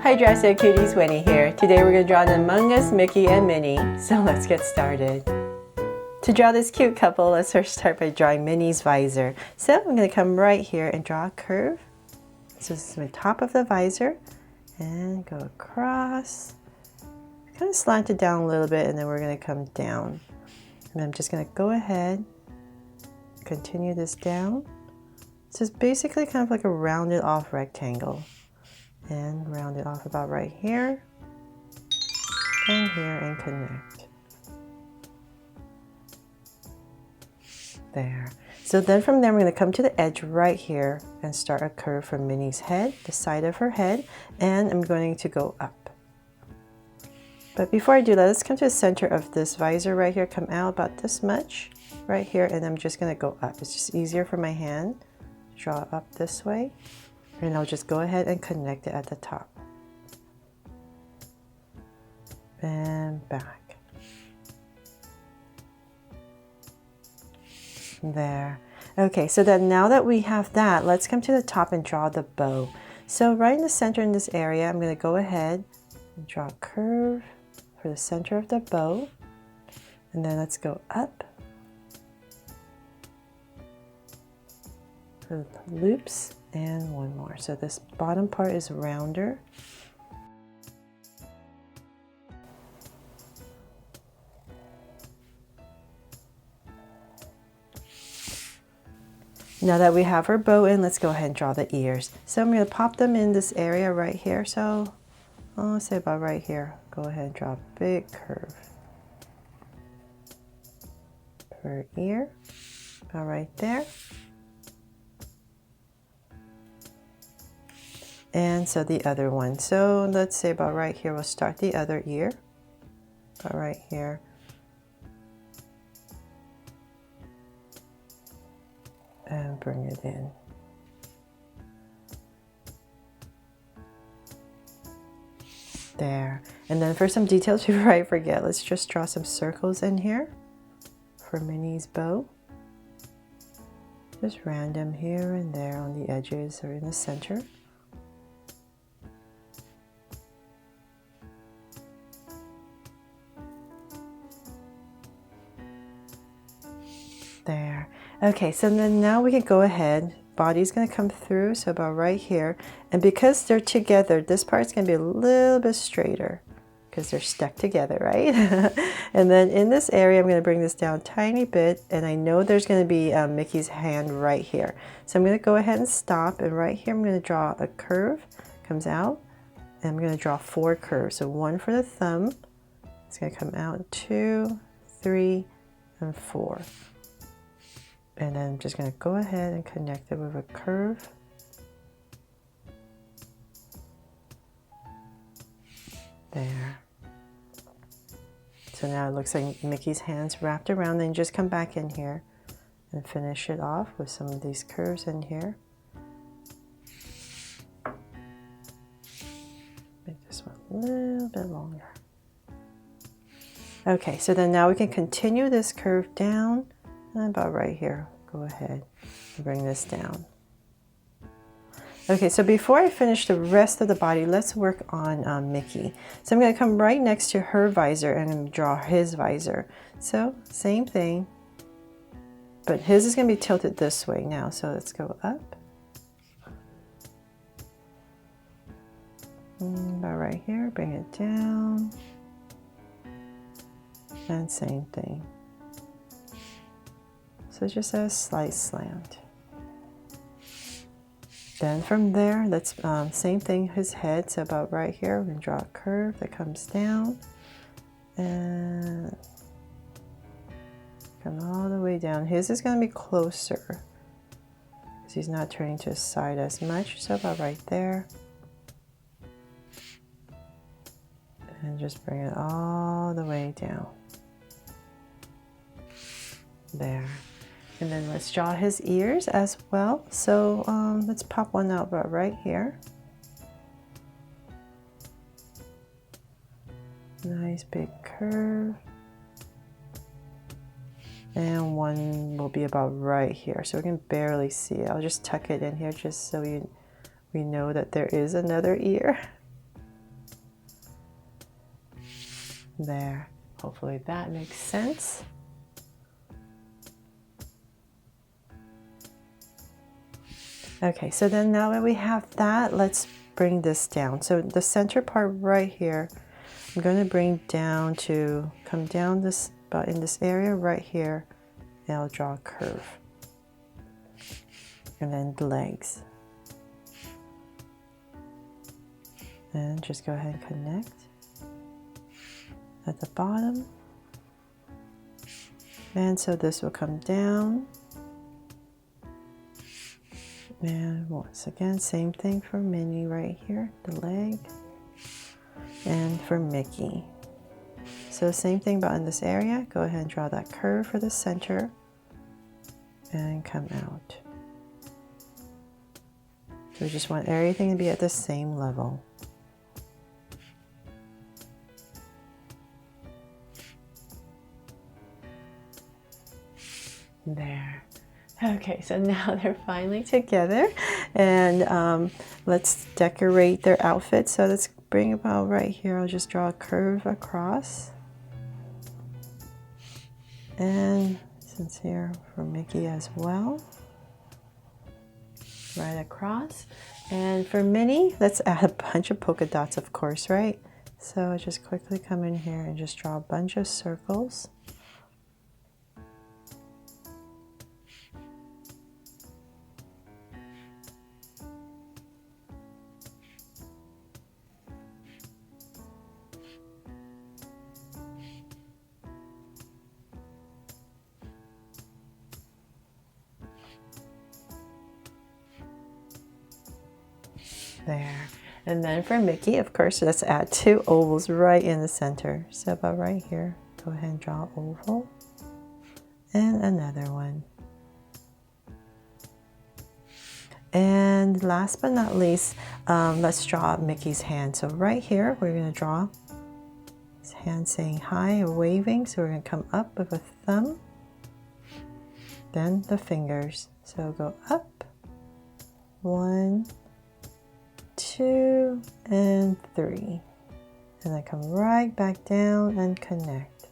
Hi Dress-Up Cuties, Winnie here. Today we're going to draw an Among Us Mickey and Minnie, so let's get started. To draw this cute couple, let's first start by drawing Minnie's visor. So I'm going to come right here and draw a curve. So this is the top of the visor, and go across. Kind of slant it down a little bit, and then we're going to come down. And I'm just going to go ahead, continue this down. So it's basically kind of like a rounded off rectangle. And round it off about right here and here and connect. There. So then from there, we're going to come to the edge right here and start a curve from Minnie's head, the side of her head, and I'm going to go up. But before I do that, let's come to the center of this visor right here, come out about this much right here, and I'm just going to go up. It's just easier for my hand. Draw up this way. And I'll just go ahead and connect it at the top. And back. There. Okay, so then now that we have that, let's come to the top and draw the bow. So right in the center in this area, I'm going to go ahead and draw a curve for the center of the bow. And then let's go up. For the loops. And one more. So this bottom part is rounder. Now that we have our bow in, let's go ahead and draw the ears. So I'm going to pop them in this area right here. So I'll say about right here. Go ahead and draw a big curve per ear. About right there. And so the other one. So let's say about right here, we'll start the other ear. About right here. And bring it in. There. And then for some details before I forget, let's just draw some circles in here for Minnie's bow. Just random here and there on the edges or in the center. There. Okay, so then now we can go ahead. Body's going to come through, so about right here. And because they're together, this part's going to be a little bit straighter because they're stuck together, right? And then in this area, I'm going to bring this down a tiny bit. And I know there's going to be Mickey's hand right here. So I'm going to go ahead and stop. And right here, I'm going to draw a curve. Comes out. And I'm going to draw 4 curves. So 1 for the thumb. It's going to come out 2, 3, and 4. And then I'm just going to go ahead and connect it with a curve. There. So now it looks like Mickey's hands wrapped around. Then just come back in here and finish it off with some of these curves in here. Make this one a little bit longer. Okay, so then now we can continue this curve down. And about right here, go ahead and bring this down. Okay, so before I finish the rest of the body, let's work on Mickey. So I'm going to come right next to her visor and draw his visor. So same thing, but his is going to be tilted this way now. So let's go up. About right here, bring it down. And same thing. So just a slight slant. Then from there, let's same thing, his head. So about right here, we're going to draw a curve that comes down and come all the way down. His is going to be closer because he's not turning to his side as much. So about right there. And just bring it all the way down. There. And then let's draw his ears as well. So let's pop one out about right here. Nice big curve. And one will be about right here. So we can barely see it. I'll just tuck it in here just so we know that there is another ear. There. Hopefully that makes sense. Okay, so then now that we have that, let's bring this down. So the center part right here, I'm going to bring down to come down this about in this area right here, and I'll draw a curve. And then the legs. And just go ahead and connect at the bottom. And so this will come down. And once again, same thing for Minnie right here, the leg, and for Mickey. So same thing about in this area, go ahead and draw that curve for the center and come out. So we just want everything to be at the same level. There. Okay, so now they're finally together, and let's decorate their outfit. So let's bring about right here. I'll just draw a curve across, and since here for Mickey as well, right across. And for Minnie, let's add a bunch of polka dots, of course, right? So I'll just quickly come in here and just draw a bunch of circles. There. And then for Mickey, of course, let's add 2 ovals right in the center. So about right here, go ahead and draw an oval and another one. And last but not least, let's draw Mickey's hand. So right here, we're going to draw his hand saying hi or waving. So we're going to come up with a thumb, then the fingers. So go up, 1, 2, and 3, and then come right back down and connect.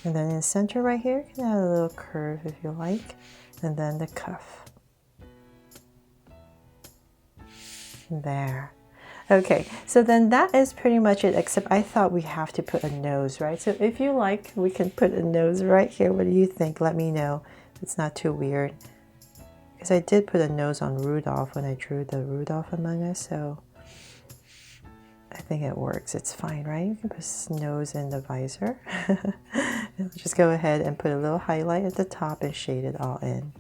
And then in the center right here, you can add a little curve if you like, and then the cuff. There. Okay, so then that is pretty much it, except I thought we have to put a nose, right? So if you like, we can put a nose right here. What do you think? Let me know if it's not too weird. Because I did put a nose on Rudolph when I drew the Rudolph Among Us, so I think it works. It's fine, right? You can put his nose in the visor. Just go ahead and put a little highlight at the top and shade it all in.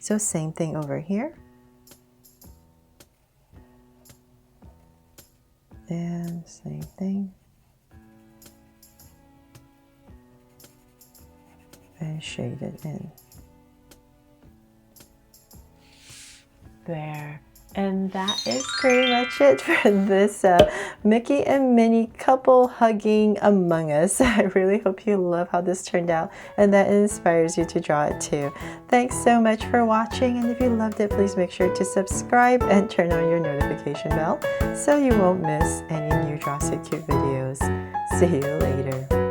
So same thing over here. And same thing. And shade it in. There. And that is pretty much it for this Mickey and Minnie couple hugging Among Us. I really hope you love how this turned out and that it inspires you to draw it too. Thanks so much for watching, and if you loved it, please make sure to subscribe and turn on your notification bell so you won't miss any new Draw So Cute videos. See you later.